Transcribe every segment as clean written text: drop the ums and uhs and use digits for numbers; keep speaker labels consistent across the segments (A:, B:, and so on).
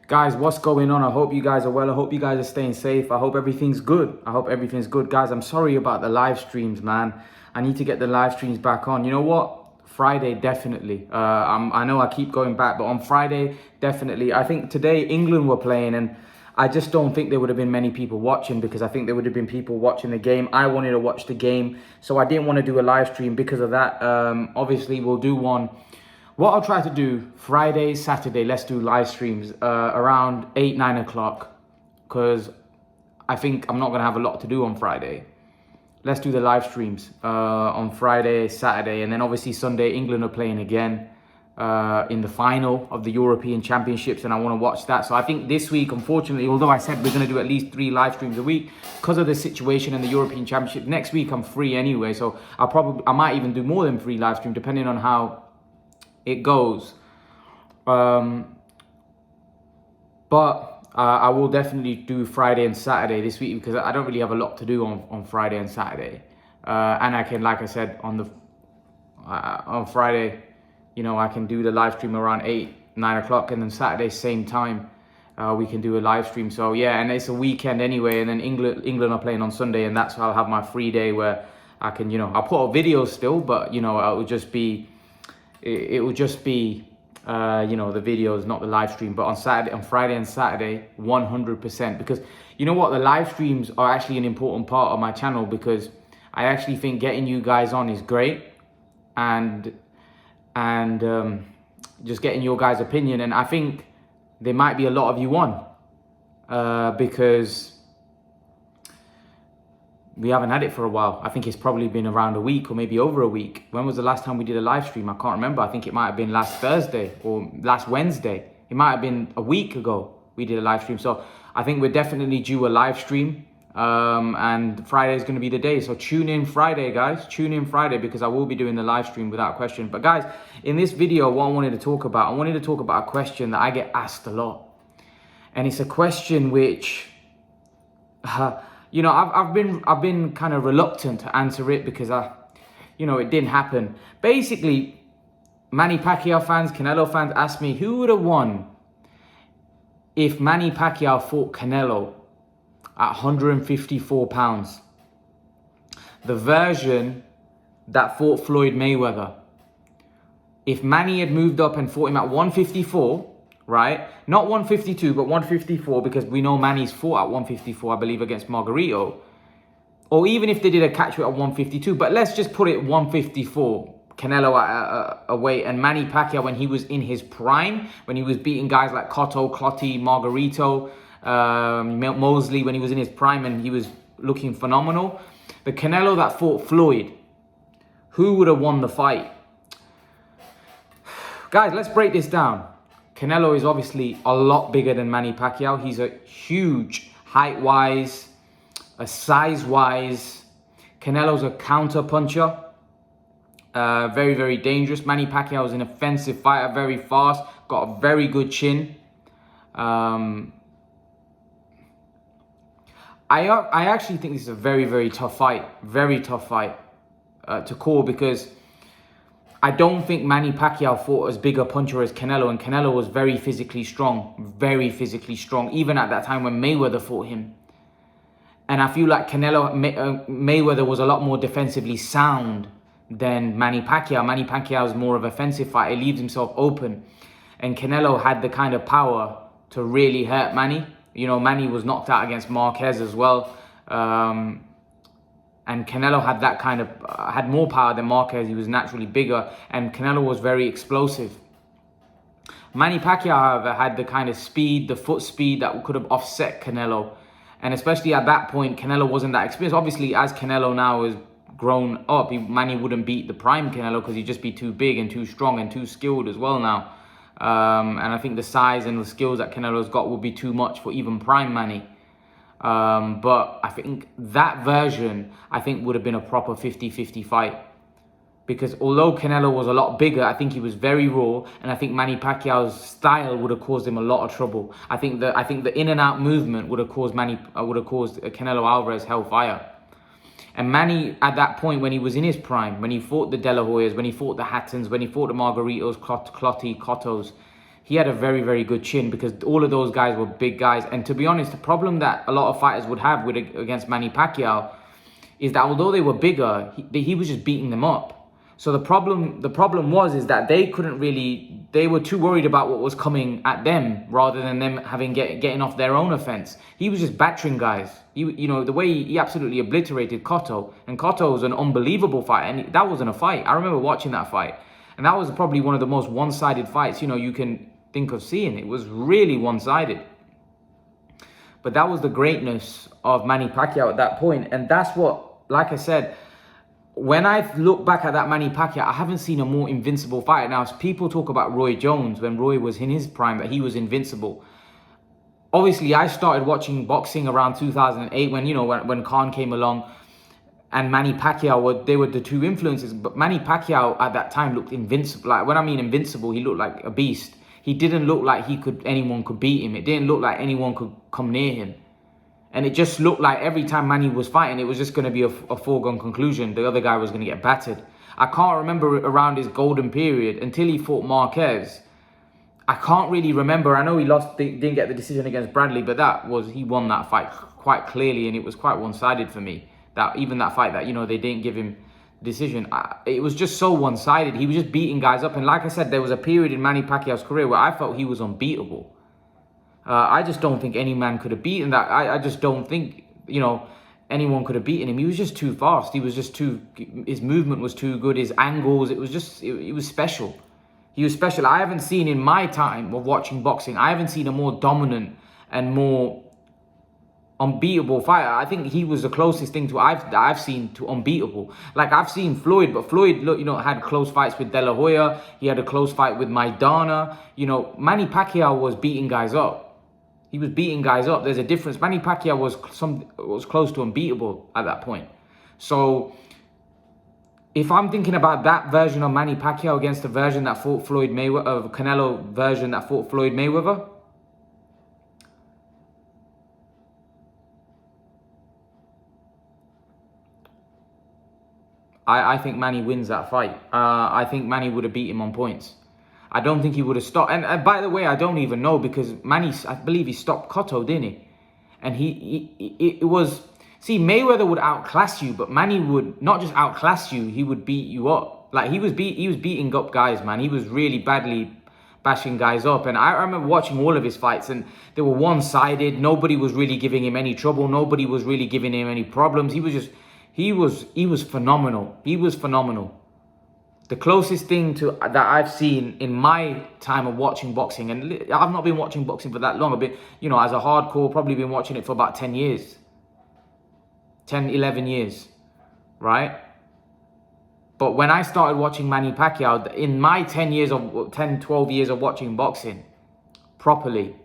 A: Guys, what's going on? I hope you guys are well. I hope you guys are staying safe. I hope everything's good. Guys, I'm sorry about the live streams, man. I need to get the live streams back on. You know what? Friday, definitely. I know I keep going back, but on Friday, definitely. I think today England were playing, and I just don't think there would have been many people watching, because I think there would have been people watching the game. I wanted to watch the game, so I didn't want to do a live stream because of that. Obviously, we'll do one. What I'll try to do, Friday, Saturday, let's do live streams around 8, 9 o'clock, because I think I'm not going to have a lot to do on Friday. Let's do the live streams on Friday, Saturday, and then obviously Sunday, England are playing again in the final of the European Championships, and I want to watch that. So I think this week, unfortunately, although I said we're going to do at least 3 live streams a week, because of the situation in the European Championship, next week I'm free anyway, so I might even do more than 3 live streams, depending on how it goes. But I will definitely do Friday and Saturday this week, because I don't really have a lot to do on Friday and Saturday. And I can, like I said, on Friday, you know, I can do the live stream around 8, 9 o'clock, and then Saturday, same time, we can do a live stream. So yeah, and it's a weekend anyway, and then England are playing on Sunday, and that's how I'll have my free day where I can, you know, I'll put out videos still, but, you know, it will just be, you know, the videos, not the live stream. But on Friday and Saturday, 100%, because you know what, the live streams are actually an important part of my channel, because I actually think getting you guys on is great, and just getting your guys' opinion. And I think there might be a lot of you on because we haven't had it for a while. I think it's probably been around a week or maybe over a week. When was the last time we did a live stream? I can't remember. I think it might have been last Thursday or last Wednesday. It might have been a week ago we did a live stream. So I think we're definitely due a live stream. And Friday is going to be the day. So tune in Friday, guys. Tune in Friday, because I will be doing the live stream without question. But guys, in this video, what I wanted to talk about a question that I get asked a lot. And it's a question which... you know, I've been kind of reluctant to answer it, because it didn't happen. Basically, Manny Pacquiao fans, Canelo fans asked me who would have won if Manny Pacquiao fought Canelo at 154 pounds. The version that fought Floyd Mayweather. If Manny had moved up and fought him at 154, right? Not 152, but 154, because we know Manny's fought at 154, I believe, against Margarito. Or even if they did a catchweight at 152, but let's just put it 154. Canelo at a weight, and Manny Pacquiao when he was in his prime, when he was beating guys like Cotto, Clottey, Margarito, Mosley, when he was in his prime and he was looking phenomenal. The Canelo that fought Floyd, who would have won the fight? Guys, let's break this down. Canelo is obviously a lot bigger than Manny Pacquiao. He's a huge height-wise, size-wise. Canelo's a counter-puncher. Very, very dangerous. Manny Pacquiao is an offensive fighter, very fast, got a very good chin. I actually think this is a very, very tough fight. Very tough fight to call, because I don't think Manny Pacquiao fought as big a puncher as Canelo, and Canelo was very physically strong, even at that time when Mayweather fought him. And I feel like Mayweather was a lot more defensively sound than Manny Pacquiao. Manny Pacquiao is more of an offensive fighter, he leaves himself open. And Canelo had the kind of power to really hurt Manny. You know, Manny was knocked out against Marquez as well. And Canelo had that kind of, had more power than Marquez. He was naturally bigger, and Canelo was very explosive. Manny Pacquiao, however, had the kind of speed, the foot speed that could have offset Canelo. And especially at that point, Canelo wasn't that experienced. Obviously, as Canelo now has grown up, Manny wouldn't beat the prime Canelo, because he'd just be too big and too strong and too skilled as well now. And I think the size and the skills that Canelo's got would be too much for even prime Manny. But I think that version, would have been a proper 50-50 fight. Because although Canelo was a lot bigger, I think he was very raw, and I think Manny Pacquiao's style would have caused him a lot of trouble. I think the in and out movement would have caused Canelo Alvarez hellfire. And Manny, at that point, when he was in his prime, when he fought the De La Hoyas, when he fought the Hattons, when he fought the Margaritos, Clottey, Cottos, he had a very, very good chin because all of those guys were big guys. And to be honest, the problem that a lot of fighters would have against Manny Pacquiao is that although they were bigger, he was just beating them up. So the problem was that they couldn't really, they were too worried about what was coming at them rather than them getting off their own offense. He was just battering guys. The way he absolutely obliterated Cotto, and Cotto was an unbelievable fight, and that wasn't a fight. I remember watching that fight, and that was probably one of the most one-sided fights you can think of seeing. It was really one-sided. But that was the greatness of Manny Pacquiao at that point, and that's what, like I said, when I look back at that Manny Pacquiao, I haven't seen a more invincible fighter. Now, people talk about Roy Jones when Roy was in his prime, that he was invincible. Obviously, I started watching boxing around 2008 when Khan came along, and Manny Pacquiao they were the two influences. But Manny Pacquiao at that time looked invincible. Like, when I mean invincible, he looked like a beast. He didn't look like anyone could beat him. It didn't look like anyone could come near him. And it just looked like every time Manny was fighting, it was just going to be a foregone conclusion. The other guy was going to get battered. I can't remember around his golden period until he fought Marquez. I can't really remember. I know he lost, didn't get the decision against Bradley, but he won that fight quite clearly, and it was quite one-sided for me. Even that fight that, they didn't give him decision. It was just so one-sided. He was just beating guys up. And like I said, there was a period in Manny Pacquiao's career where I felt he was unbeatable. I just don't think any man could have beaten that. I just don't think, anyone could have beaten him. He was just too fast. His movement was too good. His angles, it was special. He was special. I haven't seen in my time of watching boxing, I haven't seen a more dominant and more unbeatable fighter. I think he was the closest thing I've seen to unbeatable. Like, I've seen Floyd, but Floyd, had close fights with De La Hoya. He had a close fight with Maidana. Manny Pacquiao was beating guys up. He was beating guys up. There's a difference. Manny Pacquiao was close to unbeatable at that point. So if I'm thinking about that version of Manny Pacquiao against the version that fought Floyd Mayweather, Canelo version that fought Floyd Mayweather, I think Manny wins that fight. I think Manny would have beat him on points. I don't think he would have stopped. And by the way, I don't even know, because Manny, I believe he stopped Cotto, didn't he? And it was... See, Mayweather would outclass you, but Manny would not just outclass you, he would beat you up. Like, he was beating up guys, man. He was really badly bashing guys up. And I remember watching all of his fights, and they were one-sided. Nobody was really giving him any trouble. Nobody was really giving him any problems. He was phenomenal. He was phenomenal. The closest thing that I've seen in my time of watching boxing, and I've not been watching boxing for that long. I've been, as a hardcore, probably been watching it for about 10 years. 10, 11 years, right? But when I started watching Manny Pacquiao, in my 10, 12 years of watching boxing properly,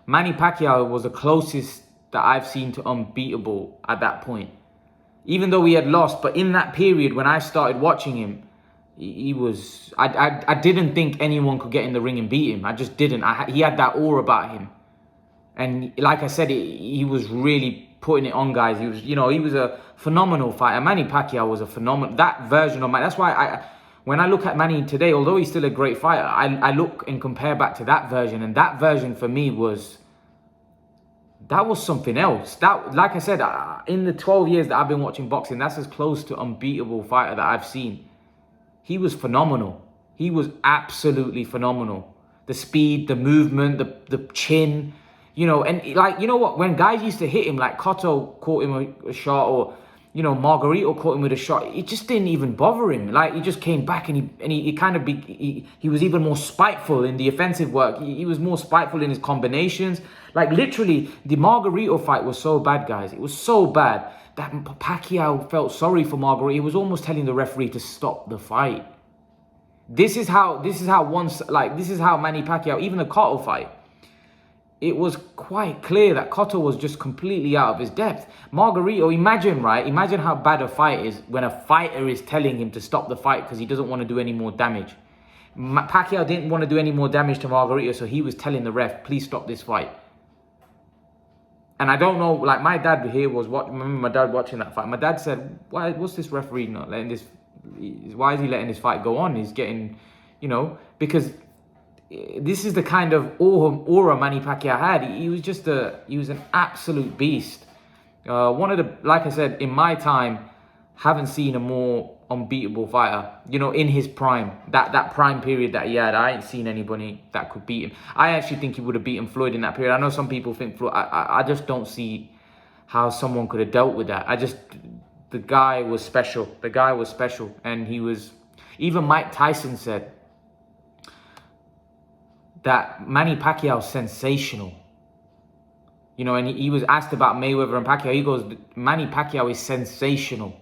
A: Manny Pacquiao was the closest that I've seen to unbeatable at that point. Even though he had lost, but in that period when I started watching him, he was... I didn't think anyone could get in the ring and beat him. I just didn't. He had that aura about him. And like I said, he was really putting it on guys. He was a phenomenal fighter. Manny Pacquiao was a phenomenal... That version of Manny... That's why when I look at Manny today, although he's still a great fighter, I look and compare back to that version. And that version for me was... That was something else. Like I said, in the 12 years that I've been watching boxing, that's as close to unbeatable fighter that I've seen. He was phenomenal. He was absolutely phenomenal. The speed, the movement, the chin, and like, what? When guys used to hit him, like Cotto caught him a shot, or, Margarito caught him with a shot, it just didn't even bother him. Like, he just came back and he was even more spiteful in the offensive work. He was more spiteful in his combinations. Like, literally, the Margarito fight was so bad, guys. It was so bad that Pacquiao felt sorry for Margarito. He was almost telling the referee to stop the fight. This is how Manny Pacquiao, even the Cotto fight, it was quite clear that Cotto was just completely out of his depth. Margarito, imagine how bad a fight is when a fighter is telling him to stop the fight because he doesn't want to do any more damage. Pacquiao didn't want to do any more damage to Margarito, so he was telling the ref, please stop this fight. And I don't know, like, my dad here remember my dad watching that fight. My dad said, what's this referee not letting this, why is he letting this fight go on? He's getting, because this is the kind of aura Manny Pacquiao had. He was just he was an absolute beast. One of the, like I said, in my time, haven't seen a more unbeatable fighter. You know, in his prime, that prime period that he had, I ain't seen anybody that could beat him. I actually think he would have beaten Floyd in that period. I know some people think Floyd. I just don't see how someone could have dealt with that. The guy was special. The guy was special, and he was. Even Mike Tyson said that Manny Pacquiao is sensational. You know, and he was asked about Mayweather and Pacquiao. He goes, Manny Pacquiao is sensational.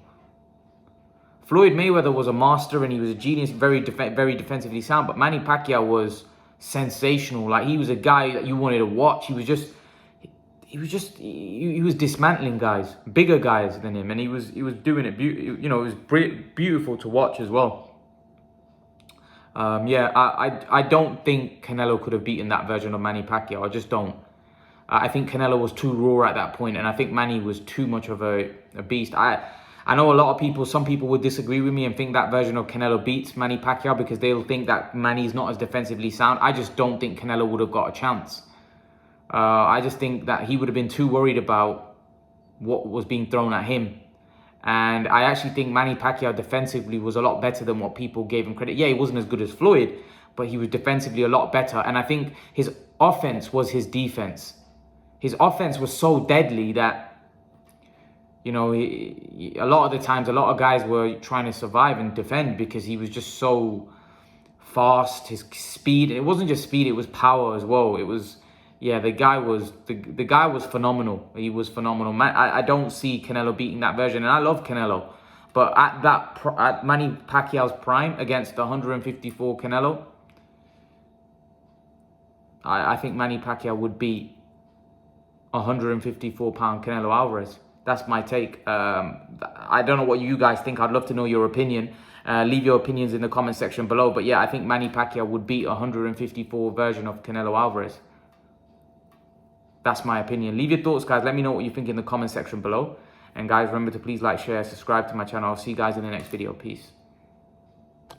A: Floyd Mayweather was a master and he was a genius, very defensively sound. But Manny Pacquiao was sensational. Like, he was a guy that you wanted to watch. He was dismantling guys, bigger guys than him, and he was doing it. You know, it was beautiful to watch as well. Yeah, I don't think Canelo could have beaten that version of Manny Pacquiao. I just don't. I think Canelo was too raw at that point, and I think Manny was too much of a beast. I know a lot of people, some people would disagree with me and think that version of Canelo beats Manny Pacquiao because they'll think that Manny's not as defensively sound. I just don't think Canelo would have got a chance. I just think that he would have been too worried about what was being thrown at him. And I actually think Manny Pacquiao defensively was a lot better than what people gave him credit. Yeah, he wasn't as good as Floyd, but he was defensively a lot better. And I think his offense was his defense. His offense was so deadly that, you know, a lot of the times, a lot of guys were trying to survive and defend because he was just so fast. His speed, and it wasn't just speed, it was power as well. It was, yeah, the guy was phenomenal. He was phenomenal. Man, I don't see Canelo beating that version, and I love Canelo. But at Manny Pacquiao's prime against the 154 Canelo, I think Manny Pacquiao would beat 154-pound Canelo Alvarez. That's my take. I don't know what you guys think. I'd love to know your opinion. Leave your opinions in the comment section below. But yeah, I think Manny Pacquiao would beat 154 version of Canelo Alvarez. That's my opinion. Leave your thoughts, guys. Let me know what you think in the comment section below. And guys, remember to please like, share, subscribe to my channel. I'll see you guys in the next video. Peace.